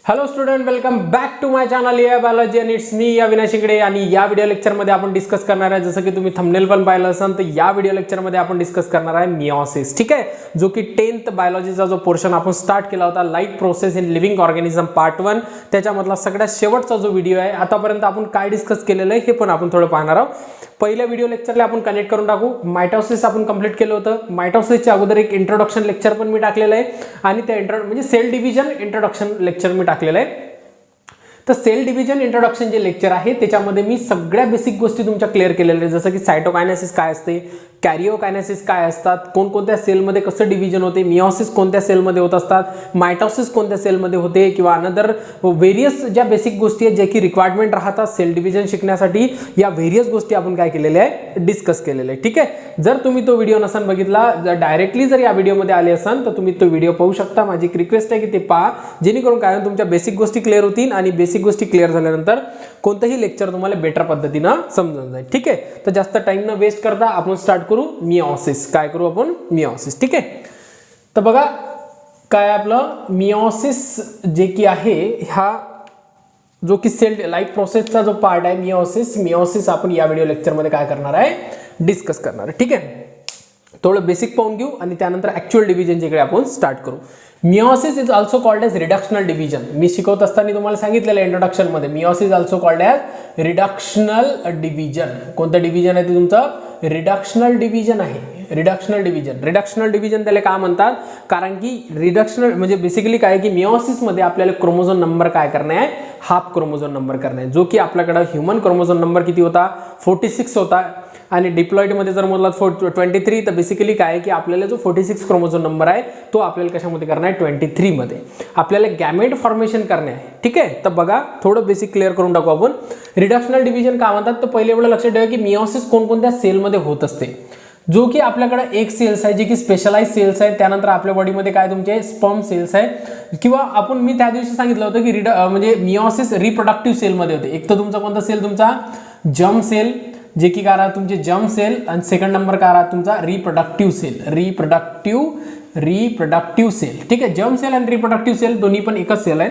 Hello student, welcome back to my channel AI biology आणि it's me Avinash Shingade. आणि या video लेक्चरमध्ये आपण डिस्कस करणार आहे, जसं की तुम्ही थंबनेल पण पाहिलं असेल, तर या व्हिडिओ लेक्चरमध्ये आपण डिस्कस करणार आहे मियोसिस. ठीक आहे, जो की 10th बायोलॉजीचा जो पोर्शन आपण स्टार्ट केला होता, life process in living organism part 1, त्याच्यामधला सगळ्यात शेवटचा जो व्हिडिओ आहे. आतापर्यंत आपण काय डिस्कस केलेलं आहे हे पण आपण थोडं पाहणार आहोत. पहिल्या व्हिडिओ लेक्चरला आपण कनेक्ट करून टाकू. मायटोसिस आपण कंप्लीट केलं होतं. मायटोसिसच्या अगोदर एक इंट्रोडक्शन लेक्चर पण मी टाकलेलं आहे आणि त्या म्हणजे सेल डिव्हिजन इंट्रोडक्शन लेक्चर मी टाकलेलं आहे. तर सेल डिव्हिजन इंट्रोडक्शन जे लेक्चर आहे त्याच्यामध्ये मी सगळ्या बेसिक गोष्टी तुमच्या क्लिअर केलेल्या आहेत, जसं की सायटोकायनेसिस काय असते, कॅरिओकायनेसिस काय असतात, कोणकोणत्या सेलमध्ये कसं डिव्हिजन होते, मियोसिस कोणत्या सेलमध्ये होत असतात, मायटोसिस कोणत्या सेलमध्ये होते, किंवा अनदर व्हेरियस ज्या बेसिक गोष्टी आहेत ज्या की रिक्वायरमेंट राहतात सेल डिव्हिजन शिकण्यासाठी, या व्हेरियस गोष्टी आपण काय केलेल्या आहे, डिस्कस केलेल्या आहे. ठीक आहे, जर तुम्ही तो व्हिडिओ नसन बघितला, जर डायरेक्टली जर या व्हिडिओमध्ये आले असाल तर तुम्ही तो व्हिडिओ पाहू शकता. माझी एक रिक्वेस्ट आहे की ते पहा, जेणेकरून काय तुमच्या बेसिक गोष्टी क्लिअर होतील आणि बेसिक गोष्टी क्लिअर झाल्यानंतर कोणतंही लेक्चर तुम्हाला बेटर पद्धतीनं समजून जाईल. ठीक आहे, तर जास्त टाइम न वेस्ट करता आपण स्टार्ट करू मियोसिस. काय करू आपण? मियोसिस. ठीक आहे, तर बघा काय आपलं मियोसिस जे की आहे, हा जो की सेल लाईफ प्रोसेसचा जो पार्ट आहे मियोसिस आपण या व्हिडिओ लेक्चरमध्ये काय करणार आहे, डिस्कस करणार आहे. ठीक आहे, थोडं बेसिक पाहून घेऊ आणि त्यानंतर ऍक्च्युअल डिव्हिजन जिकडे आपण स्टार्ट करू. Meiosis is also called as reductional division. मी शिकवत असताना तुम्हाला सांगितलेलं इंट्रोडक्शन मध्ये, meiosis also called as reductional division. कोणतं डिव्हिजन आहे ते तुमचं? रिडक्शनल डिव्हिजन आहे. रिडक्शनल डिव्हिजन त्याला काय म्हणतात? कारण की रिडक्शनल म्हणजे बेसिकली काय की मियोसिस मध्ये आपल्याला क्रोमोझोम नंबर काय करणे आहे, हाफ क्रोमोझोम नंबर करणे आहे, जो की आपल्याकडे ह्युमन क्रोमोझोम नंबर किती होता, 46 होता. आणि डिप्लॉइड मध्ये जर मोजला 23, तर बेसिकली काय आहे की आपल्याला जो 46 क्रोमोझोम नंबर आहे तो आपल्याला कशामध्ये करणार आहे, 23 मध्ये आपल्याला गॅमेट फॉर्मेशन करणे आहे. ठीक आहे, तर बघा थोडं बेसिक क्लिअर करून टाकू आपण. रिडक्शनल डिव्हिजन काय म्हणतात, तर पहिले एवढं लक्षात ठेवा की मियोसिस कोणकोणत्या सेलमध्ये होत असते. जो की आपल्याकडे एक सेल्स आहे जे की स्पेशलाइज सेल्स आहे, त्यानंतर आपल्या बॉडीमध्ये काय तुमचे स्पर्म सेल्स आहे, किंवा आपण मी त्या दिवशी सांगितलं होतं की म्हणजे मियोसिस रिप्रोडक्टिव्ह सेलमध्ये होते. एक तर तुमचा कोणता सेल, तुमचा जर्म सेल, जे की काय राहत तुमचे जर्म सेल, आणि सेकंड नंबर काय राहत तुमचा रिप्रोडक्टिव्ह सेल. ठीक आहे, जर्म सेल आणि रिप्रोडक्टिव्ह सेल दोन्ही पण एकच सेल आहेत.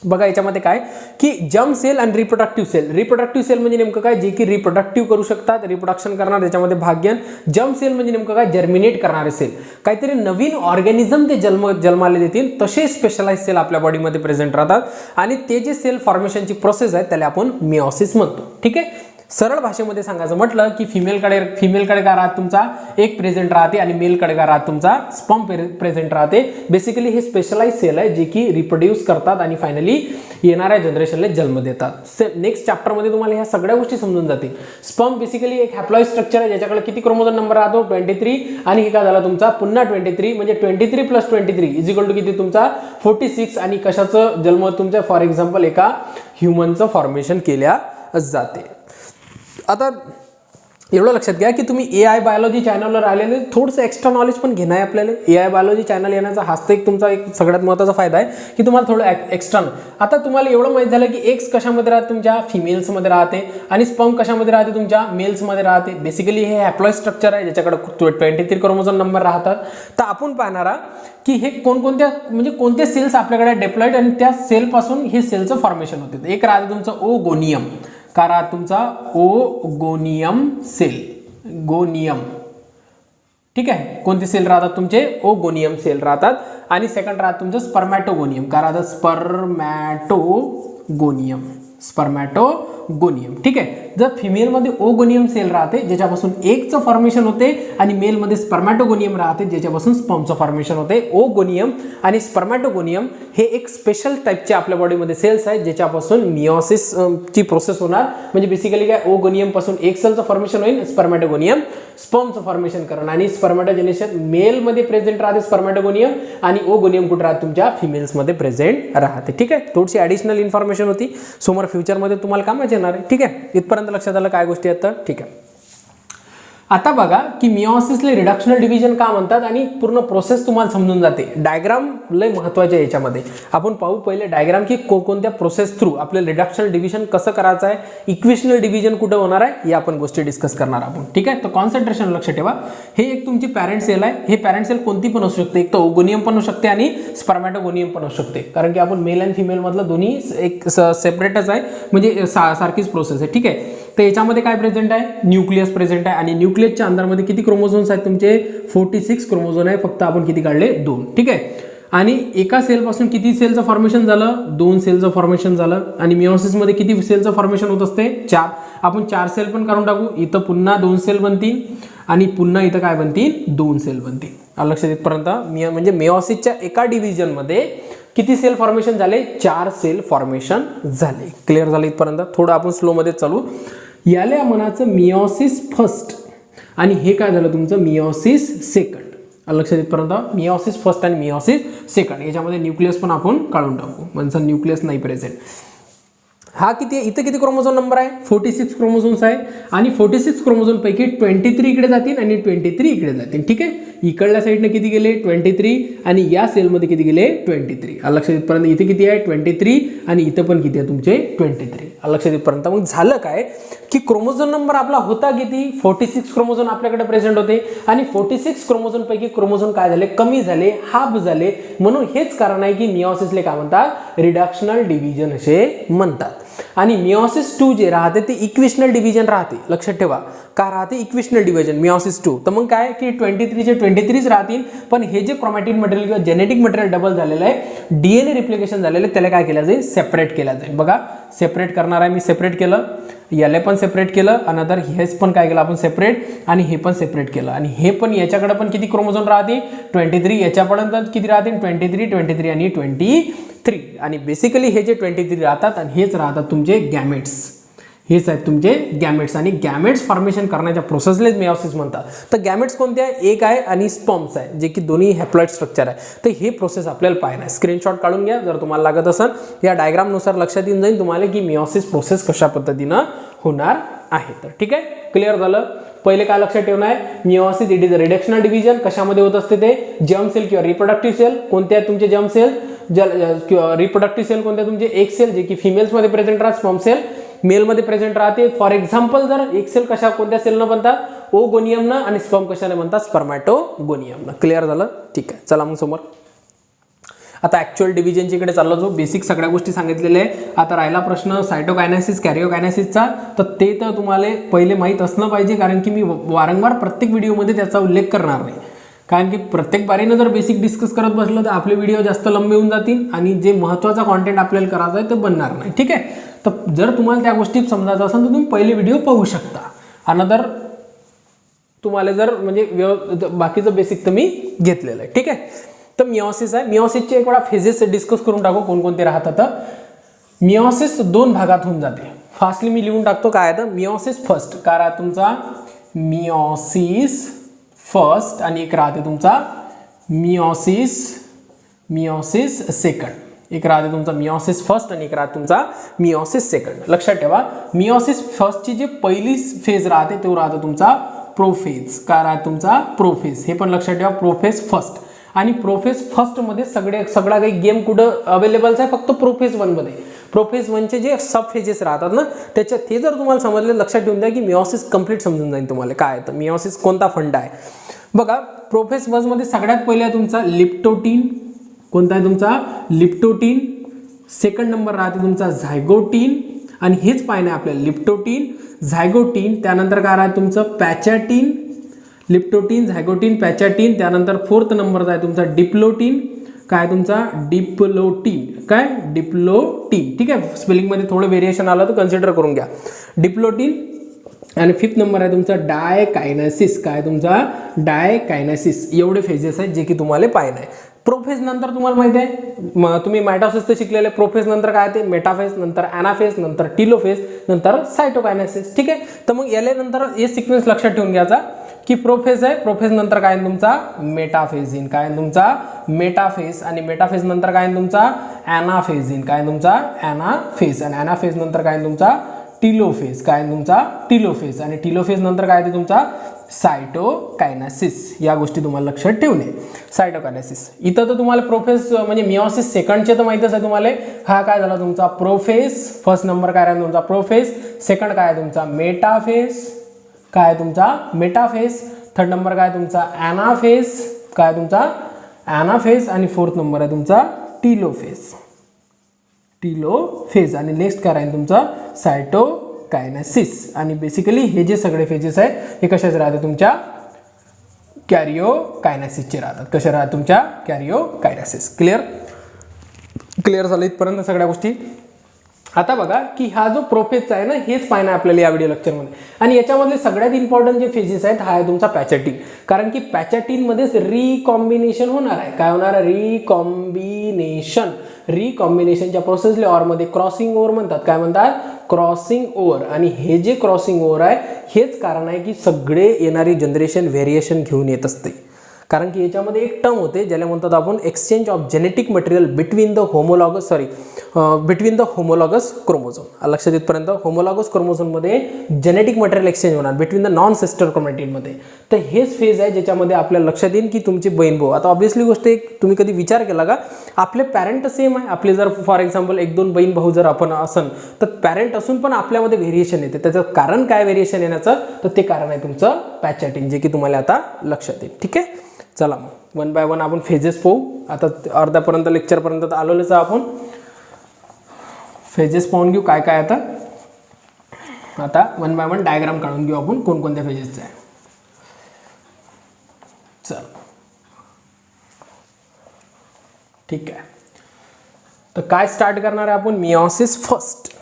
बघा याच्यामध्ये काय की जर्म सेल आणि रिप्रोडक्टिव्ह सेल म्हणजे नेमकं काय, जे की रिप्रोडक्टिव्ह करू शकतात, रिप्रोडक्शन करणार, त्याच्यामध्ये भाग घेण. जर्म सेल म्हणजे नेमकं काय, जर्मिनेट करणारे सेल, काहीतरी नवीन ऑर्गॅनिझम ते जन्माला देतील, तसे स्पेशलाइज सेल आपल्या बॉडीमध्ये प्रेझेंट राहतात. आणि ते जे सेल फॉर्मेशनची प्रोसेस आहे त्याला आपण मियोसिस म्हणतो. ठीक आहे, सरळ भाषेमध्ये सांगायचं म्हटलं की फिमेलकडे काय राहत तुमचा एक प्रेझेंट राहते आणि मेलकडे काय राहत तुमचा स्पर्म प्रेझेंट राहते. बेसिकली हे स्पेशलाइज सेल आहे जे की रिप्रोड्यूस करतात आणि फायनली येणाऱ्या जनरेशनला जन्म देतात. नेक्स्ट चॅप्टरमध्ये तुम्हाला ह्या सगळ्या गोष्टी समजून जातील. स्पर्म बेसिकली एक हॅप्लॉइड स्ट्रक्चर आहे ज्याच्याकडे किती क्रोमोझोम नंबर राहतो, 23, आणि हे काय झाला तुमचा पुन्हा 23, म्हणजे 23 + 23 इज इक्वल टू किती तुमचा 46. आणि कशाचं जन्म तुमच्या, फॉर एक्झाम्पल एका ह्युमनचं फॉर्मेशन केल्या जाते. आता एवढं लक्षात घ्या की तुम्ही एआय बायोलॉजी चॅनलवर आलेले, थोडंसं एक्स्ट्रा नॉलेज पण घेणं आहे आपल्याला. एआय बायोलॉजी चॅनल येण्याचा हाच एक तुमचा एक सगळ्यात महत्त्वाचा फायदा आहे की तुम्हाला थोडं एक्स्ट्रा. आता तुम्हाला एवढं माहित झालं की एक्स कशामध्ये राहते तुमच्या, फिमेल्समध्ये राहते, आणि स्पर्म कशामध्ये राहते तुमच्या, मेल्समध्ये राहते. बेसिकली हे हॅप्लॉइड स्ट्रक्चर आहे ज्याच्याकडे 23 क्रोमोझोम नंबर राहतात. तर आपण पाहणार की हे कोणकोणत्या म्हणजे कोणते सेल्स आपल्याकडे डिप्लॉइड, आणि त्या सेलपासून हे सेलचं फॉर्मेशन होते. एक राहते तुमचं ओगोनियम, का राहत तुमचा ओगोनियम सेल, गोनियम. ठीक आहे, कोणते सेल राहतात तुमचे, ओगोनियम सेल राहतात. आणि सेकंड राहत तुमचं स्पर्मॅटोगोनियम, का राहतात स्पर्मॅटोगोनियम. ठीक आहे, जर फिमेलमध्ये ओगोनियम सेल राहते ज्याच्यापासून एगचं फॉर्मेशन होते, आणि मेलमध्ये स्पर्मॅटोगोनियम राहते ज्याच्यापासून स्पर्मचं फॉर्मेशन होते. ओगोनियम आणि स्पर्मॅटोगोनियम हे एक स्पेशल टाईपचे आपल्या बॉडीमध्ये सेल्स आहेत ज्याच्यापासून मियोसिस ची प्रोसेस होणार. म्हणजे बेसिकली काय, ओगोनियम पासून एक सेलचं फॉर्मेशन होईल, स्पर्मॅटोगोनियम स्पर्मचं फॉर्मेशन करणं, आणि स्पर्मॅटोजेनेशन मेलमध्ये प्रेझेंट राहते स्पर्मॅटोगोनियम, आणि ओगोनियम कुठे राहते तुमच्या फिमेल्समध्ये प्रेझेंट राहते. ठीक आहे, थोडीशी ॲडिशनल इन्फॉर्मेशन होती, समोर फ्युचरमध्ये तुम्हाला कामाची येणार आहे. ठीक आहे, इथपर्यंत लक्षात आलं काय गोष्टी आहेत तर. ठीक आहे, आता बघा की मिओसिसला रिडक्शनल डिव्हिजन का म्हणतात आणि पूर्ण प्रोसेस तुम्हाला समजून जाते. डायग्राम लय महत्त्वाचे आहे याच्यामध्ये. आपण पाहू पहिले डायग्राम की कोणत्या प्रोसेस थ्रू आपल्याला रिडक्शनल डिव्हिजन कसं करायचं आहे, इक्वेशनल डिव्हिजन कुठं होणार आहे, या आपण गोष्टी डिस्कस करणार आहोत. ठीक आहे. तर कॉन्सन्ट्रेशन लक्ष ठेवा. हे एक तुमची पॅरेंट सेल आहे. हे पॅरेंट सेल कोणती पण असू शकते, एक तर ओगोनियम पण असू शकते आणि स्पर्मॅटोगोनियम पण असू शकते, कारण की आपण मेल आणि फिमेल मधलं दोन्ही एक सेपरेटच आहे, म्हणजे सारखीच प्रोसेस आहे. ठीक आहे. तर याच्यामध्ये काय प्रेझेंट आहे, न्यूक्लियस प्रेझेंट आहे आणि न्यूक्लियसच्या अंदरमध्ये किती क्रोमोझोम्स आहेत तुमचे, 46 क्रोमोझोम आहे. फक्त आपण किती काढले, 2. ठीक आहे. आणि एका सेलपासून किती सेलचं फॉर्मेशन झालं, 2 सेलचं फॉर्मेशन झालं. आणि मिओसिसमध्ये किती सेलचं फॉर्मेशन होत असते, 4. आपण 4 सेल पण काढून टाकू. इथं पुन्हा 2 सेल बनतील आणि पुन्हा इथं काय बनतील, 2 सेल बनतील. लक्षात येतपर्यंत म्हणजे मिओसिसच्या एका डिव्हिजनमध्ये किती सेल फॉर्मेशन झाले, 4 सेल फॉर्मेशन झाले. क्लिअर झालं इथपर्यंत. थोडं आपण स्लोमध्ये चालू. याला म्हणायचं मिओसिस फर्स्ट आणि हे काय झालं तुमचं, मिओसिस सेकंड. लक्षात येतपर्यंत मिओसिस फर्स्ट आणि मिओसिस सेकंड. याच्यामध्ये न्यूक्लियस पण आपण काढून टाकू, म्हणजे न्यूक्लियस नाही प्रेझेंट. हा किती आहे, इथं किती क्रोमोझोम नंबर आहे, 46 क्रोमोझोम्स आहे. आणि 46 क्रोमोझोम पैकी 23 इकडे जातील आणि 23 इकडे जातील. ठीक आहे. इकडल्या साईडने किती गेले, 23. आणि या सेलमध्ये किती गेले, 23. लक्षात येतपर्यंत इथे किती आहे, 23. आणि इथं पण किती आहे तुमचे, 23. लक्षात येतपर्यंत मग झालं काय की क्रोमोझोम नंबर आपला होता किती, 46 क्रोमोझोम आपल्याकडे प्रेझेंट होते. आणि 46 क्रोमोझोम पैकी क्रोमोझोम काय झाले, कमी झाले, हाफ झाले. म्हणून हेच कारण आहे की मिओसिसले काय म्हणतात, रिडक्शनल डिव्हिजन असे म्हणतात. आणि मिओसिस 2 जे राहते ते इक्वेशनल डिव्हिजन राहते. लक्षात ठेवा, का राहते इक्वेशनल डिव्हिजन मिओसिस 2. तर मग काय की 23 चे 23 राहतील. पण हे जे क्रोमॅटिन मटेरियल किंवा जेनेटिक मटेरियल डबल झालेलं आहे, डीएनए रिप्लिकेशन झालेलं आहे, त्याला काय केलं जाईल, सेपरेट केलं जाईल. बघा सेपरेट करणार आहे मी, सेपरेट केलं. याला पण सेपरेट केलं. अनदर हेच पण काय केलं आपण, सेपरेट. आणि हे पण सेपरेट केलं. आणि हे पण याच्याकडे पण किती क्रोमोझोम राहते, 23. याच्यापर्यंत किती राहते, 23 आणि 23. आणि बेसिकली हे जे 23 राहतात आणि हेच राहतात तुमचे गॅमेट्स. हेच आहेत तुमचे गॅमेट्स. आणि गॅमेट्स फॉर्मेशन करण्याच्या प्रोसेसलेच मिओसिस म्हणतात. तर गॅमेट्स कोणते आहे, एक आहे आणि स्पर्म्स आहे, जे की दोन्ही हॅप्लॉइड स्ट्रक्चर आहे. तर हे प्रोसेस आपल्याला पाहायला आहे. स्क्रीनशॉट काढून घ्या जर तुम्हाला लागत असेल. या डायग्रामनुसार लक्षात येऊन जाईल तुम्हाला की मिओसिस प्रोसेस कशा पद्धतीनं होणार आहे. तर ठीक आहे, क्लिअर झालं. पहिले काय लक्षात ठेवणं आहे, meiosis it is a reductional division. कशामध्ये होत असते ते, जर्म सेल किंवा रिप्रोडक्टिव्ह सेल. कोणते आहेत तुमचे जर्म सेल, रिप्रोडक्टिव्ह सेल कोणते, तुमचे एक सेल जे की फिमेल्समध्ये प्रेझेंट राहतात, स्पर्म सेल मेलमध्ये प्रेझेंट राहते. फॉर एक्झाम्पल जर एक सेल कशा कोणत्या सेलनं बनतात, ओगोनियमनं. आणि स्पर्म कशाने बनतात, स्पर्मॅटोगोनियमनं. क्लिअर झालं. ठीक आहे, चला मग समोर. आता ऍक्च्युअल डिव्हिजनच्या इकडे चाललो, जो बेसिक सगळ्या गोष्टी सांगितलेल्या आहे. आता राहिला प्रश्न सायटोकायनेसिस, कॅरिओकायनेसिसचा. तर ते तर तुम्हाला पहिले माहीत असणं पाहिजे, कारण की मी वारंवार प्रत्येक व्हिडिओमध्ये त्याचा उल्लेख करणार नाही. कारण की प्रत्येक बारीनं जर बेसिक डिस्कस करत बसलं तर आपले व्हिडिओ जास्त लंबे होऊन जातील आणि जे महत्त्वाचा कॉन्टेंट आपल्याला करायचा आहे ते बनणार नाही. ठीक आहे. तर जर तुम्हाला त्या गोष्टी समजायचं असेल तर तुम्ही पहिले व्हिडिओ पाहू शकता. अनदर तुम्हाला जर म्हणजे बाकीचं बेसिक तर मी घेतलेलं आहे. ठीक आहे. तर मिओसिस आहे. मिओसिसचे एक वेळा फेजेस डिस्कस करून टाकू कोणकोणते राहतात. मिओसिस 2 भागात होऊन जाते. फास्टली मी लिहून टाकतो काय आहे तर मिओसिस फर्स्ट. काय राहते तुमचा, मिओसिस फर्स्ट. आणि एक राहते तुमचा मिओसिस सेकंड. एक राहते तुमचा मिओसिस फर्स्ट आणि एक राहते तुमचा मिओसिस सेकंड. लक्षात ठेवा, मिओसिस फर्स्टची जी पहिली फेज राहते तो राहतो तुमचा प्रोफेज. काय राहते तुमचा, प्रोफेज. हे पण लक्षात ठेवा, प्रोफेज फर्स्ट. आणि प्रोफेज फर्स्ट मध्ये सगळा काही गेम कुठं अवेलेबल आहे, फक्त प्रोफेज 1 मध्ये. प्रोफेज 1चे जे सब फेजेस राहतात ना, त्याच्यात ते जर तुम्हाला समजले, लक्षात ठेवून द्या की मिओसिस कंप्लीट समजून जाईल तुम्हाला काय आहे तर मिओसिस कोणता फंडा आहे. बघा प्रोफेज 1 मध्ये सगळ्यात पहिले तुमचा लिप्टोटीन. कोणता आहे तुमचा, लिप्टोटीन. सेकंड नंबर राहते तुमचा झायगोटीन. आणि हेच पाहिजे आपल्याला, लिप्टोटीन, झायगोटीन. त्यानंतर काय राहते तुमचं पॅचॅटीन. लिप्टोटीन, झायगोटीन, पॅचॅटीन. त्यानंतर 4th नंबर आहे तुमचा डिप्लोटीन. काय तुमचा, डिप्लोटीन. काय, डिप्लोटीन. ठीक आहे. स्पेलिंगमध्ये थोडं व्हेरिएशन आलं तर कन्सिडर करून घ्या. डिप्लोटीन. आणि 5th नंबर आहे तुमचा डायकायनेसिस. काय तुमचा, डायकायनेसिस. एवढे फेजेस आहेत जे की तुम्हाला पाहिजे आहे. प्रोफेज नंतर तुम्हाला माहिती आहे, तुम्ही मायटोसिस तर शिकलेले. प्रोफेज नंतर काय ते, मेटाफेज, नंतर ॲनाफेज, नंतर टिलोफेज, नंतर सायटोकायनेसिस. ठीक आहे. तर मग याला नंतर हे सिक्वेन्स लक्षात ठेवून घ्यायचा की प्रोफेज आहे. प्रोफेज नंतर काय तुमचा मेटाफेजिन. काय तुमचा मेटाफेज. आणि मेटाफेज नंतर काय तुमचा ॲनाफेजिन. काय तुमचा ॲनाफेज. आणि ॲनाफेज नंतर काय तुमचा टिलोफेज, काय तुमचा टिलोफेज, आणि टिलोफेज नंतर काय ते तुमचा सायटोकायनेसिस. या गोष्टी तुम्हाला लक्षात ठेवणे. सायटोकायनेसिस इथं तर तुम्हाला प्रोफेज म्हणजे मिओसिस सेकंडचे तर माहितच आहे तुम्हाला. हा काय झाला तुमचा प्रोफेज, फर्स्ट नंबर काय आहे तुमचा प्रोफेज, सेकंड काय आहे तुमचा मेटाफेज, काय आहे तुमचा मेटाफेज, थर्ड नंबर काय तुमचा ॲनाफेज, काय तुमचा ॲनाफेज, आणि फोर्थ नंबर आहे तुमचा टिलोफेज. टिलोफेज आणि नेक्स्ट काय आहे तुमचा सायटोकायनेसिस. आणि बेसिकली हे जे सगळे फेजेस आहेत हे कशाचे राहते तुमच्या कॅरिओकायनेसिसचे राहतात. कशा राहतात तुमच्या कॅरिओकायनेसिस. क्लिअर झालं इथपर्यंत सगळ्या गोष्टी. आता बघा की हा जो प्रोफेजचा आहे ना हेच पाहणं आपल्याला या व्हिडिओ लेक्चरमध्ये. आणि याच्यामधले सगळ्यात इम्पॉर्टंट जे फेजेस आहेत हा आहे तुमचा पॅचॅटिन. कारण की पॅचॅटिनमध्येच रिकॉम्बिनेशन होणार आहे. काय होणार आहे रिकॉम्बिनेशन. रिकॉम्बिनेशनच्या प्रोसेसला ऑरमध्ये क्रॉसिंग ओव्हर म्हणतात. काय म्हणतात क्रॉसिंग ओव्हर. आणि हे जे क्रॉसिंग ओव्हर आहे हेच कारण आहे की सगळे येणारी जनरेशन व्हेरिएशन घेऊन येत असते. कारण की याच्यामध्ये एक टर्म होते ज्याला म्हणतात आपण exchange of genetic material between the homologous chromosome. लक्षात येतपर्यंत होमोलॉगस क्रोमोझोममध्ये जेनेटिक मटेरियल एक्सचेंज होणार बिटवीन द नॉन सिस्टर क्रोमॅटिडमध्ये. तर हेच फेज आहे ज्याच्यामध्ये आपल्याला लक्षात येईल की तुमचे बहीण भाऊ. आता ऑब्व्हियसली गोष्ट एक तुम्ही कधी विचार केला का आपले पॅरेंट सेम आहे. आपले जर फॉर एक्झाम्पल 1-2 बहीण भाऊ जर आपण असन तर पॅरेंट असून पण आपल्यामध्ये व्हेरिएशन येते. त्याचं कारण काय व्हेरिएशन येण्याचं तर ते कारण आहे तुमचं पॅचॅटिन, जे की तुम्हाला आता लक्षात येईल. ठीक आहे. चला मग 1 बाय 1 आपण फेजेस पाहू. आता अर्ध्यापर्यंत लेक्चरपर्यंत आलोच आपण. फेजेस पाहून घेऊ काय काय. आता 1 बाय 1 डायग्राम काढून घेऊ आपण कोणकोणत्या फेजेसचे आहे. चल ठीक आहे. तर काय स्टार्ट करणार आहे आपण मिओसिस फर्स्ट.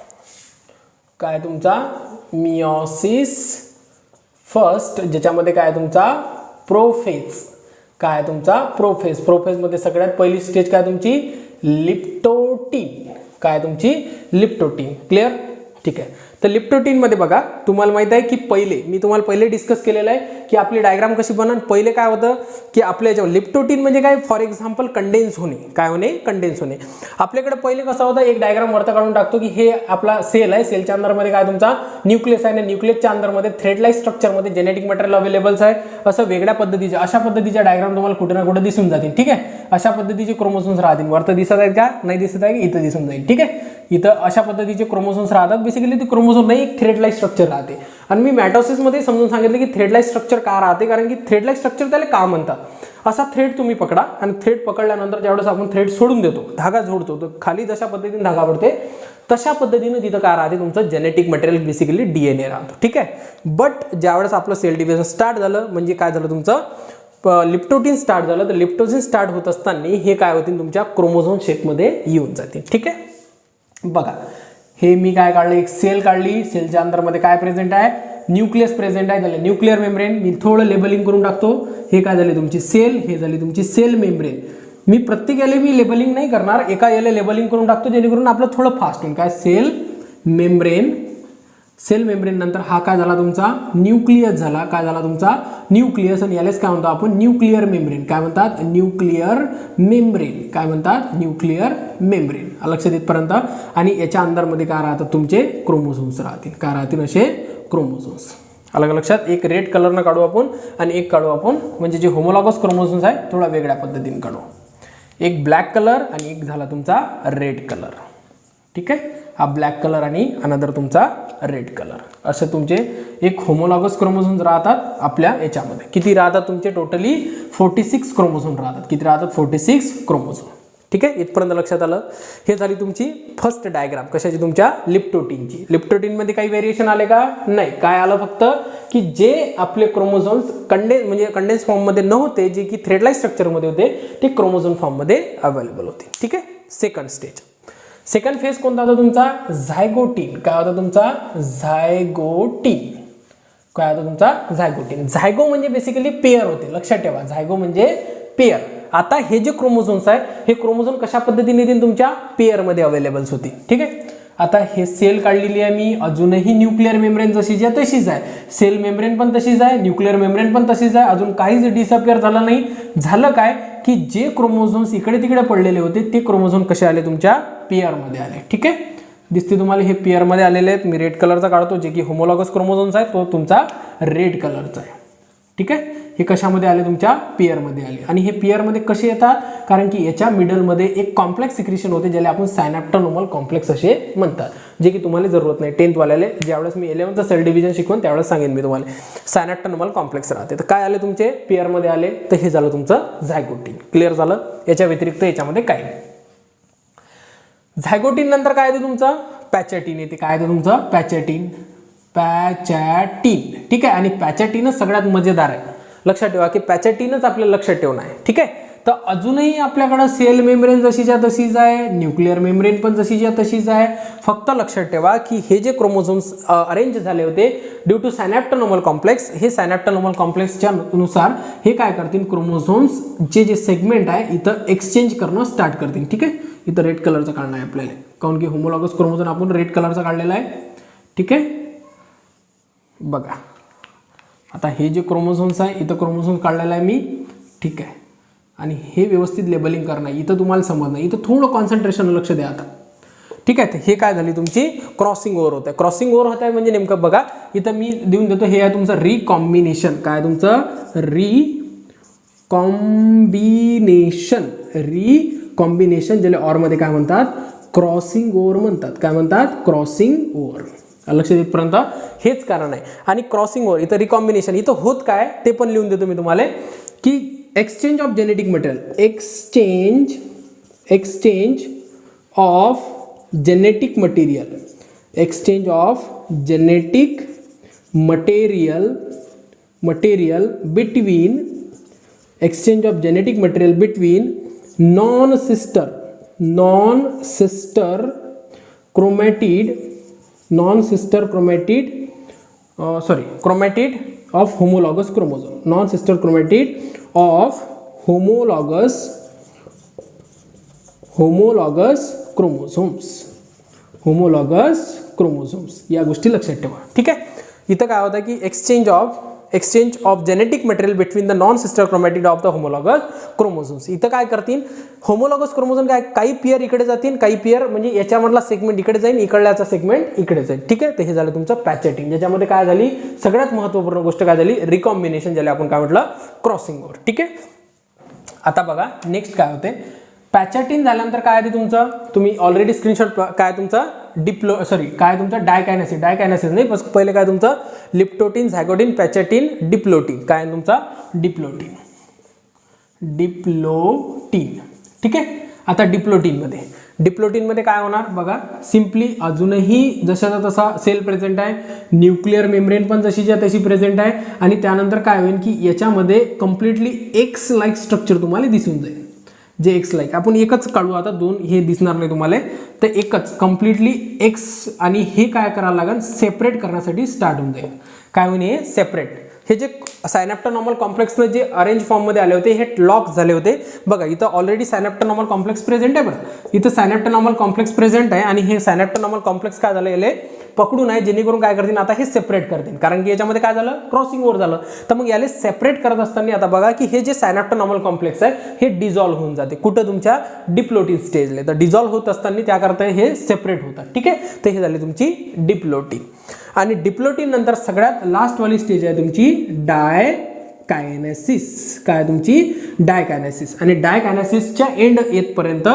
काय तुमचा मिओसिस फर्स्ट ज्याच्यामध्ये काय तुमचा प्रोफेज. काय तुमचा प्रोफेज. प्रोफेजमध्ये सगळ्यात पहिली स्टेज काय तुमची लिप्टोटीन. काय तुमची लिप्टोटीन. क्लिअर. ठीक आहे. तर लिप्टोटीनमध्ये बघा तुम्हाला माहित आहे की मी तुम्हाला पहिले डिस्कस केलेलं आहे की आपली डायग्राम कशी बनन. पहिले काय होतं की आपल्या याच्यावर लिप्टोटीन म्हणजे काय फॉर एक्झाम्पल कंडेन्स होणे. काय होणे कंडेन्स होणे. आपल्याकडे पहिले कसं होतं एक डायग्राम वरता काढून टाकतो की हे आपला सेल आहे. सेलच्या अंदरमध्ये काय तुमचा न्यूक्लियस आहे. न्यूक्लियसच्या अंदरमध्ये थ्रेड लाईक स्ट्रक्चरमध्ये जेनेटिक मटेरियल अवेलेबल्स आहे. असं वेगळ्या पद्धतीचे अशा पद्धतीच्या डायग्राम तुम्हाला कुठे ना कुठे दिसून जातील. ठीक आहे. अशा पद्धतीचे क्रोमोझोम्स राहतील. वरती दिसत आहेत का नाही दिसत आहे इथं दिसून जाईल. ठीक आहे. इथं अशा पद्धतीचे क्रोमोझोम्स राहतात. बेसिकली ते क्रोमोझोम नाही एक थ्रेड लाईक स्ट्रक्चर राहते. आणि मी मॅटोसिसमध्ये समजून सांगितलं की थ्रेड लाईक स्ट्रक्चर का राहते कारण की थ्रेड लाईक स्ट्रक्चर त्याला का म्हणतात. असा थ्रेड तुम्ही पकडा आणि थ्रेड पकडल्यानंतर ज्यावेळेस आपण थ्रेड सोडून देतो धागा जोडतो तर खाली जशा पद्धतीने धागा पडते तशा पद्धतीने तिथं काय राहते तुमचं जेनेटिक मटेरियल बेसिकली DNA राहतो. ठीक आहे. बट ज्यावेळेस आपलं सेल डिव्हिजन स्टार्ट झालं म्हणजे काय झालं तुमचं लिप्टोटीन स्टार्ट झालं. तर लिप्टोटीन स्टार्ट होत असताना हे काय होतील तुमच्या क्रोमोझोम शेपमध्ये येऊन जातील. ठीक आहे. बघा हे मी काय काढलं एक सेल काढली. सेलच्या अंदरमध्ये काय प्रेझेंट आहे न्यूक्लियस प्रेझेंट आहे. त्याला न्यूक्लिअर मेम्ब्रेन. मी थोडं लेबलिंग करून टाकतो. हे काय झाले तुमची सेल. हे झाली तुमची सेल मेम्ब्रेन. मी प्रत्येक याला मी लेबलिंग नाही करणार. एका याला लेबलिंग करून टाकतो जेणेकरून आपलं थोडं फास्ट होईल. काय सेल मेम्ब्रेन. सेल मेम्ब्रेन नंतर हा काय झाला तुमचा न्यूक्लियस झाला. काय झाला तुमचा न्यूक्लियस. आणि यालाच काय म्हणतो आपण न्यूक्लिअर मेम्ब्रेन. काय म्हणतात न्यूक्लिअर मेम्ब्रेन. काय म्हणतात न्यूक्लिअर मेम्ब्रेन. लक्षात येतपर्यंत. आणि याच्या अंदरमध्ये काय राहतात तुमचे क्रोमोझोम्स राहतील. काय राहतील असे क्रोमोझोम्स. अलग लक्षात. एक रेड कलरनं काढू आपण आणि एक काढू आपण म्हणजे जे होमोलॉगस क्रोमोझोम्स आहे थोडा वेगळ्या पद्धतीने काढू. एक ब्लॅक कलर आणि एक झाला तुमचा रेड कलर. ठीक आहे. हा ब्लॅक कलर आणि अनदर तुमचा रेड कलर. असे तुमचे एक होमोलॉगस क्रोमोझोम्स राहतात आपल्या याच्यामध्ये. किती राहतात तुमचे टोटली 46 क्रोमोझोम राहतात. किती राहतात 46 क्रोमोझोम. ठीक आहे. इथपर्यंत लक्षात आलं. हे झाली तुमची फर्स्ट डायग्राम कशाची तुमच्या लिप्टोटीनची. लिप्टोटीनमध्ये काही व्हेरिएशन आले का नाही. काय आलं फक्त की जे आपले क्रोमोझोम्स कंडेन्स फॉर्ममध्ये नव्हते जे की थ्रेड लाईक स्ट्रक्चरमध्ये होते ते क्रोमोझोम फॉर्ममध्ये अवेलेबल होते. ठीक आहे. Second stage. सेकंड फेज कोणता होता तुमचा झायगोटीन. काय होता तुमचा झायगोटीन. काय होता तुमचा झायगोटीन. झायगो म्हणजे बेसिकली पेअर होते. लक्षात ठेवा झायगो म्हणजे पेअर. आता हे जे क्रोमोझोम्स आहे हे क्रोमोझोम कशा पद्धतीने येतील तुमच्या पेअरमध्ये अवेलेबल्स होते. ठीक आहे. आता हे सेल काढलेली आहे मी. अजूनही न्यूक्लिअर मेम्ब्रेन जशीच आहे तशीच आहे. सेल मेम्ब्रेन पण तशीच आहे. न्यूक्लिअर मेम्ब्रेन पण तशीच आहे. अजून काहीच डिसअपिअर झालं नाही. झालं काय की जे क्रोमोझोम्स इकडे तिकडे पडलेले होते ते क्रोमोझोम कसे आले तुमच्या पेअरमध्ये आले. ठीक आहे. दिसते तुम्हाला, हे पेअरमध्ये आलेले आहेत. मी रेड कलरचा काढतो, जे की होमोलॉगस क्रोमोझोम्स आहे, तो तुमचा रेड कलरचा आहे. ठीक आहे, हे कशामध्ये आले, तुमच्या पेअरमध्ये आले. आणि हे पेअरमध्ये कसे येतात, कारण की याच्या मिडलमध्ये एक कॉम्प्लेक्स सिक्रेशन होते, ज्याला आपण सायनॅप्टोनोमल कॉम्प्लेक्स असे म्हणतात, जे की तुम्हाला जरूरत नाही. 10th वाल्याले ज्यावेळेस मी 11th सेल डिव्हिजन शिकवून त्यावेळेस सांगेन मी तुम्हाला सायनॅप्टोनोमल कॉम्प्लेक्स राहते. तर काय आले तुमचे पेअरमध्ये आले, तर हे झालं तुमचं झायगोटीन. क्लिअर झालं. याच्या व्यतिरिक्त याच्यामध्ये काय नाही. झायगोटीन नंतर काय येते तुमचं पॅचॅटिन येते. काय येते तुमचं पॅचॅटिन. ठीक आहे. आणि पॅचॅटिनच सगळ्यात मजेदार आहे. लक्षात ठेवा की पॅचॅटिनच आपल्याला लक्षात ठेवणं आहे. ठीक आहे. तर अजूनही आपल्याकडे सेल मेम्ब्रेन जशीच्या तशीच आहे, न्यूक्लिअर मेम्ब्रेन पण जशीच्या तशीच आहे. फक्त लक्षात ठेवा की हे जे क्रोमोझोम्स अरेंज झाले होते ड्यू टू सायनॅप्टोनोमल कॉम्प्लेक्स, हे सायनॅप्टोनोमल कॉम्प्लेक्सच्या नुसार हे काय करतील, क्रोमोझोम्सचे जे सेगमेंट आहे इथं एक्सचेंज करणं स्टार्ट करतील. ठीक आहे. इथं रेड कलरचं काढणं आहे आपल्याला, कारण की होमोलॉगस क्रोमोझोम आपण रेड कलरचा काढलेला आहे. ठीक आहे. बघा आता हे जे क्रोमोझोम्स आहे, इथं क्रोमोझोम्स काढलेला आहे मी. ठीक आहे. आणि हे व्यवस्थित लेबलिंग करणं आहे. इथं तुम्हाला समजणं, इथं थोडं कॉन्सन्ट्रेशन लक्ष द्या आता. ठीक आहे. हे काय झाली तुमची क्रॉसिंग ओव्हर होत आहे. क्रॉसिंग ओव्हर होत आहे म्हणजे नेमकं बघा, इथं मी देऊन देतो, हे आहे तुमचं रिकॉम्बिनेशन. काय तुमचं रिकॉम्बिनेशन, ज्याला ऑरमध्ये काय म्हणतात, क्रॉसिंग ओव्हर म्हणतात. काय म्हणतात, क्रॉसिंग ओव्हर. लक्षात येतपर्यंत हेच कारण आहे. आणि क्रॉसिंग ओव्हर इथं रिकॉम्बिनेशन इथं होत काय ते पण लिहून देतो मी तुम्हाला, की exchange of genetic material, exchange of genetic material, exchange of genetic material between, exchange of genetic material between non sister chromatid of homologous chromosome, non sister chromatid of homologous chromosomes. या गोष्टी लक्षात ठेवा. ठीक आहे. इथं काय होतं की exchange of genetic material between the non sister chromatid of the homologous chromosomes. इथं काय करतील, होमोलॉगस क्रोमोझोम काय, काही पेअर इकडे जातील, काही पेअर म्हणजे याच्यामधला सेगमेंट इकडे जाईल, इकडल्याचा सेगमेंट इकडे जाईल. ठीक आहे. तर हे झालं तुमचं पॅचॅटिन, ज्याच्यामध्ये काय झाली, सगळ्यात महत्त्वपूर्ण गोष्ट काय झाली, रिकॉम्बिनेशन, ज्याला आपण काय म्हटलं, क्रॉसिंग ओव्हर. ठीक आहे. आता बघा नेक्स्ट काय होते, पॅचॅटिन झाल्यानंतर काय आहे तुमचं, तुम्ही ऑलरेडी स्क्रीनशॉट, काय तुमचं काय तुमचं डायकायनेसिस नाही, बस पहिले काय तुमचं लिप्टोटिन, झायगोटिन, पॅचॅटिन, डिप्लोटिन. काय तुमचा डिप्लोटिन. ठीक आहे. आता डिप्लोटिनमध्ये काय होणार बघा, सिम्पली अजूनही जशाचा तसा सेल प्रेझेंट आहे, न्यूक्लिअर मेम्ब्रेन पण जशीच्या तशी प्रेझेंट आहे. आणि त्यानंतर काय होईल की याच्यामध्ये कम्प्लिटली एक्स लाईक स्ट्रक्चर तुम्हाला दिसून जाईल, जे एक्स लाईक. आपण एकच काढू आता, दोन हे दिसणार नाही तुम्हाला, तर एकच कम्प्लिटली एक्स. आणि हे काय करायला लागेल, सेपरेट करण्यासाठी स्टार्ट होऊन जाईल. काय होईल हे सेपरेट. हे जे सायनॅप्टोनॉमल कॉम्प्लेक्सने जे अरेंज फॉर्ममध्ये आले होते, हे लॉक झाले होते. बघा इथं ऑलरेडी सायनॅप्टोनॉमल कॉम्प्लेक्स प्रेझेंट आहे. बघा इथं सायनॅप्टोनॉमल कॉम्प्लेक्स प्रेझेंट आहे, आणि हे सायनॅप्टोनॉमल कॉम्प्लेक्स काय झालं, याले पकडून आहे, जेणेकरून काय करतील, आता हे सेपरेट करतील, कारण की याच्यामध्ये काय झालं, क्रॉसिंग ओव्हर झालं. तर मग याले सेपरेट करत असताना आता बघा की हे जे सायनॅप्टोनॉमल कॉम्प्लेक्स आहे, हे डिझॉल्व्ह होऊन जाते. कुठं, तुमच्या डिप्लोटिन स्टेजला. तर डिझॉल्व्ह होत असताना त्याकरता हे सेपरेट होतात. ठीक आहे. तर हे झाली तुमची डिप्लोटिन. आणि डिप्लोटिन नंतर सगळ्यात लास्ट वाली स्टेज आहे तुमची डायकायनेसिस. काय तुमची डायकायनेसिस. आणि डायकायनेसिसच्या एंड येतपर्यंत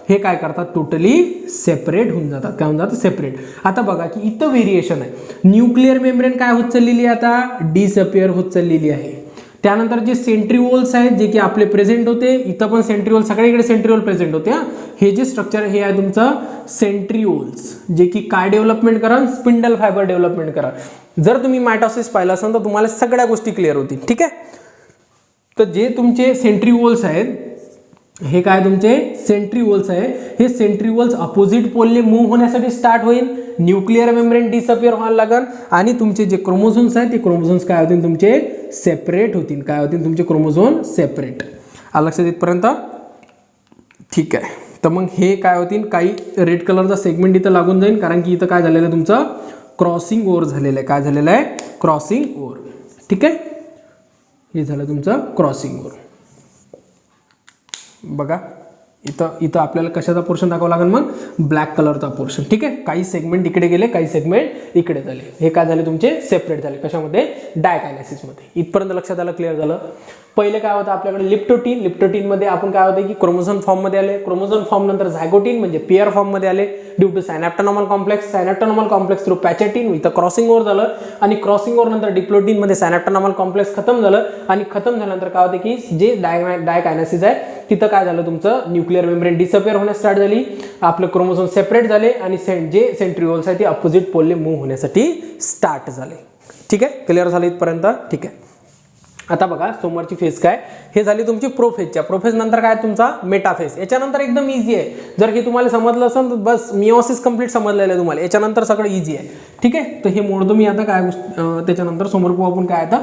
हे काय करतात, टोटली सेपरेट होऊन जातात. काय होऊन जातं, सेपरेट. आता बघा की इथं व्हेरिएशन आहे. न्यूक्लिअर मेम्ब्रेन काय होत चाललेली आहे, आता डिसअपिअर होत चाललेली आहे. त्यानंतर जे सेंट्रिओल्स आहेत, जे की आपले प्रेझेंट होते, इथं पण सेंट्रिओल, सगळीकडे सेंट्रिओल प्रेझेंट होते. हे जे स्ट्रक्चर हे आहे तुमचं सेंट्रिओल्स, जे की काय डेव्हलपमेंट करा, स्पिंडल फायबर डेव्हलपमेंट करा. जर तुम्ही मायटोसिस पाहिलं असेल तर तुम्हाला सगळ्या गोष्टी क्लिअर होतील. ठीक आहे. तर जे तुमचे सेंट्रिओल्स आहेत, हे काय तुमचे सेंट्रिओल्स आहे, हे सेंट्रिओल्स अपोजिट पोलने मूव्ह होण्यासाठी स्टार्ट होईल. न्यूक्लिअर मेम्ब्रेन डिसअपिअर व्हायला लागेल, आणि तुमचे जे क्रोमोझोम्स आहेत, ते क्रोमोझोम्स काय होतील, तुमचे सेपरेट होतील. काय होतील, तुमचे क्रोमोझोम सेपरेट. लक्षात येतपर्यंत ठीक आहे. तर मग हे काय होतील, काही रेड कलरचा सेगमेंट इथं लागून जाईल, कारण की इथं काय झालेलं आहे, तुमचं क्रॉसिंग ओव्हर झालेलं आहे. काय झालेलं आहे, क्रॉसिंग ओव्हर. ठीक आहे. हे झालं तुमचं क्रॉसिंग ओव्हर. बघा इथं इथं आपल्याला कशाचा पोर्शन दाखवावा लागेल मग ब्लॅक कलरचा पोर्शन. ठीक आहे, काही सेगमेंट इकडे गेले, काही सेगमेंट इकडे झाले. हे काय झाले तुमचे सेपरेट झाले कशामध्ये डायकायनेसिसमध्ये. इथपर्यंत लक्षात आलं, क्लिअर झालं. पहिले काय होतं आपल्याकडे लिप्टोटीन. लिप्टोटीनमध्ये आपण काय होतं की क्रोमोझोम फॉर्ममध्ये आले, क्रोमोझोम फॉर्म नंतर झायगोटीन म्हणजे पेअर फॉर्ममध्ये आले due to synaptonemal complex. Synaptonemal complex through pachytene, इथं क्रॉसिंग ओव्हर झालं आणि क्रॉसिंग ओव्हर नंतर डिप्लोटीनमध्ये सायनॅप्टोनॉमल कॉम्प्लेक्स खतम झालं आणि खतम झाल्यानंतर काय होतं की जे डायकायनेसिस आहे तिथं काय झालं तुमचं न्यूक्लिअर मेम्ब्रेन डिसअपिअर होण्यास स्टार्ट झाली, आपलं क्रोमोझोम सेपरेट झाले आणि जे सेंट्रिओल्स आहे ते अपोजिट पोलने मूव्ह होण्यासाठी स्टार्ट झाले. ठीक आहे, क्लिअर झालं इथपर्यंत. ठीक आहे, आता बघा समोरची फेज काय, हे झाली तुमची प्रोफेजच्या. प्रोफेज नंतर काय तुमचा मेटाफेज. याच्यानंतर एकदम इझी आहे, जर की तुम्हाला समजलं असेल तर बस मिओसिस कंप्लीट समजलेलं आहे तुम्हाला, याच्यानंतर सगळं इझी आहे. ठीक आहे, तर हे मोडतो मी आता काय त्याच्यानंतर समोर पाहू आपण काय आता.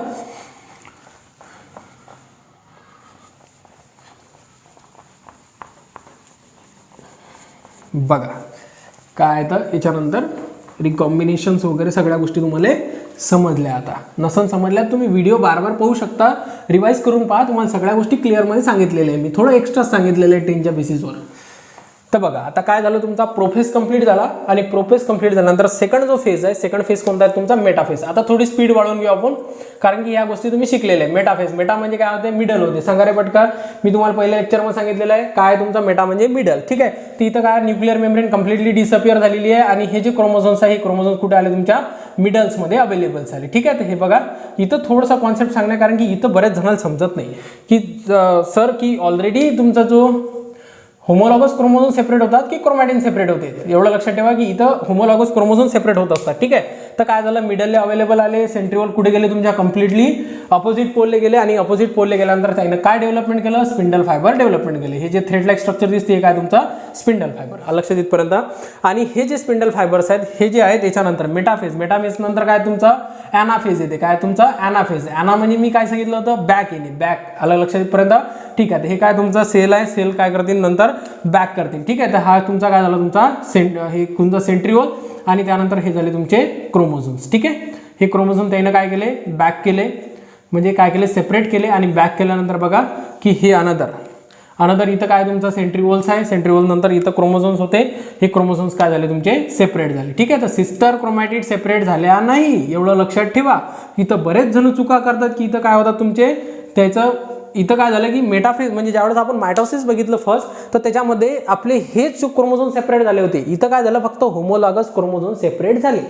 बघा काय तर याच्यानंतर रिकॉम्बिनेशन्स वगैरे सगळ्या गोष्टी तुम्हाला समजल्या. आता नसन समजल्या तुम्ही व्हिडिओ बार बार पाहू शकता, रिवाइज करून पहा, तुम्हाला सगळ्या गोष्टी क्लिअरमध्ये सांगितलेल्या आहे मी, थोडं एक्स्ट्रा सांगितलेलं आहे 10च्या बेसिसवर. तर बघा आता काय झालं तुमचा प्रोफेज कंप्लीट झाला आणि प्रोफेज कंप्लीट झाल्यानंतर सेकंड जो फेज आहे, सेकंड फेज कोणता आहे तुमचा मेटाफेज. आता थोडी स्पीड वाढवून घेऊ आपण कारण की या गोष्टी तुम्ही शिकलेल्या आहे. मेटाफेज, मेटा म्हणजे काय होते मिडल होते. सांगा रे पटकन, मी तुम्हाला पहिल्या लेक्चरमध्ये सांगितलेलं आहे काय तुमचा मेटा म्हणजे मिडल. ठीक आहे, तर इथं काय न्यूक्लिअर मेम्ब्रेन कंप्लीटली डिसअपिअर झालेली आहे आणि हे जे क्रोमोझोम्स आहे हे क्रोमोझोम्स कुठे आले तुमच्या मिडल्समध्ये अवेलेबल झाले. ठीक आहे, तर हे बघा इथं थोडासा कॉन्सेप्ट सांगण्या कारण की इथं बऱ्याच जणांना समजत नाही की सर की ऑलरेडी तुमचा जो होमोलॉगस क्रोमोझोम सेपरेट होतात की क्रोमॅटिन सेपरेट होते. एवढं लक्षात ठेवा की इथं होमोलॉगस क्रोमोझोम सेपरेट होत असतात. ठीक आहे, तर काय झालं मिडलले अवेलेबल आले, सेंट्रिओल कुठे गेले तुमच्या कम्प्लिटली अपोजिट पोलले गेले आणि अपोजिट पोलले गेल्यानंतर त्याने काय डेव्हलपमेंट केलं स्पिंडल फायबर डेव्हलपमेंट केले. हे जे थ्रेड लाईक स्ट्रक्चर दिसते काय तुमचा स्पिंडल फायबर. लक्षात इथपर्यंत. आणि हे जे स्पिंडल फायबर्स आहेत हे जे आहेत त्याच्यानंतर मेटाफेज. मेटाफेज नंतर काय तुमचा ॲनाफेज येते. काय तुमचा ॲनाफेज. ॲना म्हणजे मी काय सांगितलं होतं बॅक येणे, बॅक. आलं लक्षात इथपर्यंत. ठीक आहे, हे काय तुमचा सेल आहे, सेल काय करतील नंतर बॅक करतील. ठीक आहे, तर हा तुमचा काय झाला तुमचा हे तुमचा सेंट्रिओल आणि त्यानंतर हे झाले तुमचे क्रोमोझोम्स. ठीक आहे, हे क्रोमोझोम त्याने काय केले बॅक केले म्हणजे काय केले सेपरेट केले आणि बॅक केल्यानंतर बघा की हे अनदर इथं काय तुमचा सेंट्रिओल्स आहे. सेंट्रिओल नंतर इथं क्रोमोझोम्स होते, हे क्रोमोझोम्स काय झाले तुमचे सेपरेट झाले. ठीक आहे, तर सिस्टर क्रोमॅटिड सेपरेट झाल्या नाही एवढं लक्षात ठेवा. इथं बरेच जण चुका करतात की इथं काय होतात तुमचे त्याचं इथं काय झालं की मेटाफेज म्हणजे ज्यावेळेस आपण मायटोसिस बघितलं फर्स्ट तर त्याच्यामध्ये आपले हेच क्रोमोझोम सेपरेट झाले होते. इथं काय झालं फक्त होमोलॉगस क्रोमोझोम सेपरेट झाले.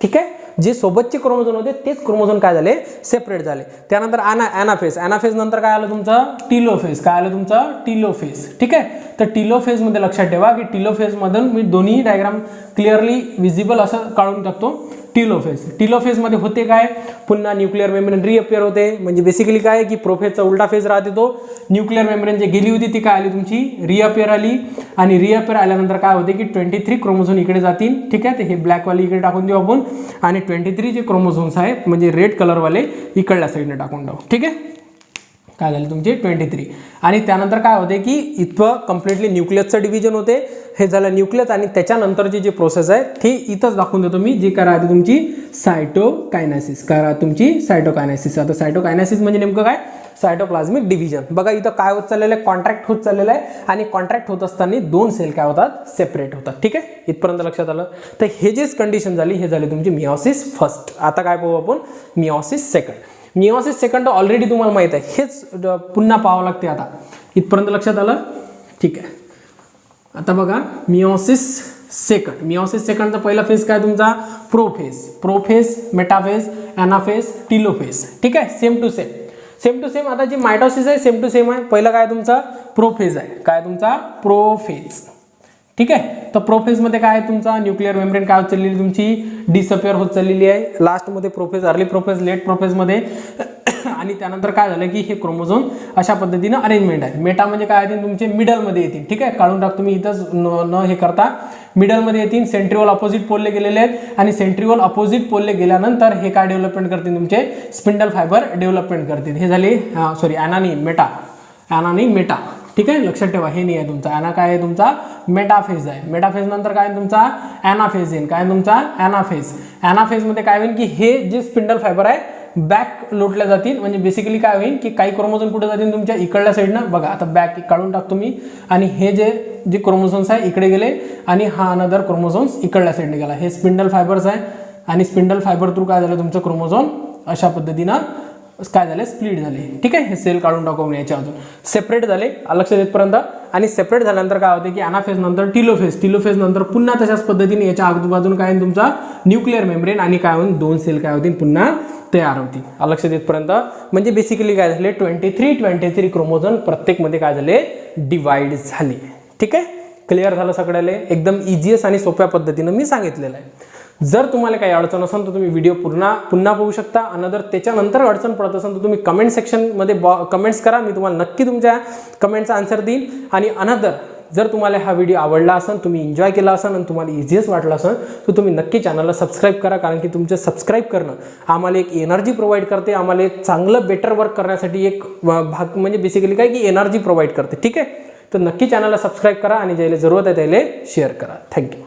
ठीक आहे, जे सोबतचे क्रोमोझोम होते तेच क्रोमोझोम काय झाले सेपरेट झाले. त्यानंतर ॲनाफेज. ॲनाफेज नंतर काय आलं तुमचं टीलोफेज. काय आलं तुमचं टीलोफेज. ठीक आहे, तर टीलोफेज मध्ये लक्षात ठेवा की टीलोफेज मधून मी दोन्ही डायग्राम क्लिअरली विजिबल असं काढून टाकतो. टीलोफेज. टीलोफेज मध्ये होते काय पुन्हा न्यूक्लिअर मेम्ब्रेन रिअपिअर होते. म्हणजे बेसिकली काय की प्रोफेजचा उलटा फेज राहते तो. न्यूक्लिअर मेम्ब्रेन जे गेली होती ती काय आली तुमची रिअपिअर आली आणि रिअपिअर आल्यानंतर काय होते की 23 क्रोमोझोम इकडे जातील. ठीक आहे, तर हे ब्लॅकवाले इकडे टाकून देऊ आपण आणि 23 जे क्रोमोझोम्स आहेत म्हणजे रेड कलरवाले इकडल्या साईडने टाकून टाकू. ठीक आहे, काय झाले तुमचे 23 आणि त्यानंतर काय होते की इथं कम्प्लिटली न्यूक्लियसचं डिव्हिजन होते. हे झालं न्यूक्लियस आणि त्याच्यानंतरची जी प्रोसेस आहे ती इथंच दाखवून देतो मी जी काय राहते तुमची सायटोकायनेसिस. काय राहते तुमची सायटोकायनेसिस. आता सायटोकायनेसिस म्हणजे नेमकं काय सायटोप्लाझ्मिक डिव्हिजन. बघा इथं काय होत चाललेलं आहे कॉन्ट्रॅक्ट होत चाललेलं आहे आणि कॉन्ट्रॅक्ट होत असताना दोन सेल काय होतात सेपरेट होतात. ठीक आहे, इथपर्यंत लक्षात आलं. तर हे जेच कंडिशन झाली हे झाली तुमची मिओसिस फर्स्ट. आता काय पाहू आपण meiosis second. Meiosis second already तुम्हाला माहित आहे, हेच पुन्हा पाहावं लागते. आता इथपर्यंत लक्षात आलं. ठीक आहे, आता बघा मिओसिस सेकंड. मिओसिस सेकंडचा पहिला फेज काय तुमचा prophase. Prophase, metaphase, anaphase, telophase. ठीक आहे, सेम टू सेम. आता जी मायटोसिस आहे सेम टू सेम आहे. पहिला काय तुमचा प्रोफेज आहे. काय तुमचा प्रोफेज. ठीक आहे, तर प्रोफेजमध्ये काय तुमचा न्यूक्लिअर मेम्ब्रेन काय होत चाललेली तुमची डिसअपिअर होत चाललेली आहे. लास्टमध्ये प्रोफेज, अर्ली प्रोफेज, लेट प्रोफेजमध्ये आणि त्यानंतर काय झालं की हे क्रोमोझोम अशा पद्धतीनं अरेंजमेंट आहे. मेटा म्हणजे काय येतील तुमचे मिडलमध्ये येतील. ठीक आहे, काढून टाक तुम्ही इथंच न हे करता मिडलमध्ये येतील. सेंट्रिओल अपोजिट पोलले गेलेले आहेत आणि सेंट्रिओल अपोजिट पोलले गेल्यानंतर हे काय डेव्हलपमेंट करतील तुमचे स्पिंडल फायबर डेव्हलपमेंट करतील. हे झाले सॉरी ॲनानी मेटा. ठीक आहे, लक्षात ठेवा हे नाही आहे तुमचा ॲना. काय आहे तुमचा मेटाफेज आहे. मेटाफेज नंतर काय तुमचा ॲनाफेज येईल. काय तुमचा ॲनाफेज. ॲनाफेजमध्ये काय होईल की हे जे स्पिंडल फायबर आहे बॅक लोटल्या जातील. म्हणजे बेसिकली काय होईल की काही क्रोमोझोम कुठे जातील तुमच्या इकडल्या साईडनं. बघा आता बॅक काढून टाकतो मी आणि हे जे क्रोमोझोम्स आहे इकडे गेले आणि हा अनदर क्रोमोझोम्स इकडल्या साईडने गेला. हे स्पिंडल फायबर्स आहे आणि स्पिंडल फायबर थ्रू काय झालं तुमचं क्रोमोझोम अशा पद्धतीनं काय झाले स्प्लिट झाले. ठीक आहे, हे सेल काढून टाकून याच्या अजून सेपरेट झाले लक्षात येतपर्यंत. आणि सेपरेट झाल्यानंतर काय होते की अनाफेज नंतर टिलोफेज नंतर पुन्हा तशाच पद्धतीने याच्या आजूबाजून काय तुमचा न्यूक्लिअर मेम्ब्रेन आणि काय होईल 2 सेल काय होतील पुन्हा तयार होतील. लक्षात येतपर्यंत म्हणजे बेसिकली काय झाले 23 क्रोमोझोम प्रत्येकमध्ये काय झाले डिवाइड झाले. ठीक आहे, क्लिअर झालं सगळ्याला. एकदम इझिएस्ट आणि सोप्या पद्धतीनं मी सांगितलेलं आहे. जर तुम्हाला काही अडचण असेल तर तुम्ही व्हिडिओ पुन्हा पाहू शकता. अनदर त्याच्यानंतर अडचण पडत असेल तर तुम्ही कमेंट सेक्शनमध्ये कमेंट्स करा. मी तुम्हाला नक्की तुमच्या कमेंटचा आन्सर देईन. आणि अनदर जर तुम्हाला हा व्हिडिओ आवडला असेल, तुम्ही एन्जॉय केला असेल आणि तुम्हाला इझिएस्ट वाटला असेल तर तुम्ही नक्की चॅनलला सबस्क्राईब करा. कारण की तुमचं सबस्क्राईब करणं आम्हाला एक एनर्जी प्रोव्हाइड करते, आम्हाला एक चांगलं बेटर वर्क करण्यासाठी एक भाग म्हणजे बेसिकली काय की एनर्जी प्रोव्हाइड करते. ठीक आहे, तर नक्की चॅनलला सबस्क्राईब करा आणि ज्याला जरूरत आहे त्याला शेअर करा. थँक्यू.